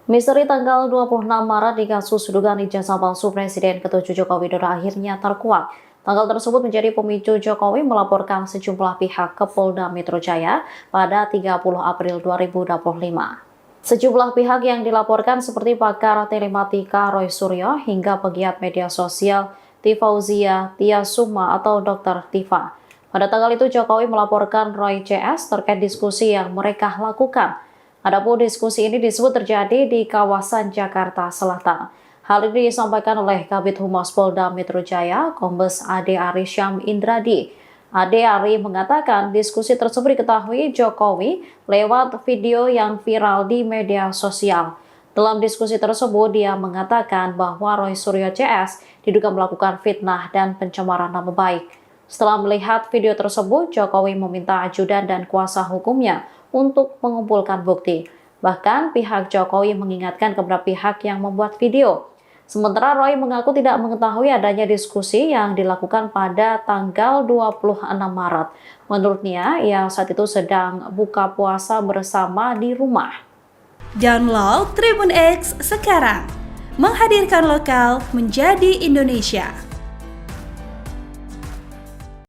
Misteri tanggal 26 Maret di kasus dugaan ijazah palsu Presiden ke-7 Joko Widodo akhirnya terkuak. Tanggal tersebut menjadi pemicu Jokowi melaporkan sejumlah pihak ke Polda Metro Jaya pada 30 April 2025. Sejumlah pihak yang dilaporkan seperti pakar telematika Roy Suryo hingga pegiat media sosial Tifauzia Tiasuma atau Dr. Tifa. Pada tanggal itu Jokowi melaporkan Roy CS terkait diskusi yang mereka lakukan. Adapun diskusi ini disebut terjadi di kawasan Jakarta Selatan. Hal ini disampaikan oleh Kabid Humas Polda Metro Jaya, Kombes Ade Ari Syam Indradi. Ade Ari mengatakan diskusi tersebut diketahui Jokowi lewat video yang viral di media sosial. Dalam diskusi tersebut, dia mengatakan bahwa Roy Suryo CS diduga melakukan fitnah dan pencemaran nama baik. Setelah melihat video tersebut, Jokowi meminta ajudan dan kuasa hukumnya untuk mengumpulkan bukti. Bahkan pihak Jokowi mengingatkan kepada pihak yang membuat video. Sementara Roy mengaku tidak mengetahui adanya diskusi yang dilakukan pada tanggal 26 Maret. Menurutnya, ia saat itu sedang buka puasa bersama di rumah. Download Tribun X sekarang, menghadirkan lokal menjadi Indonesia.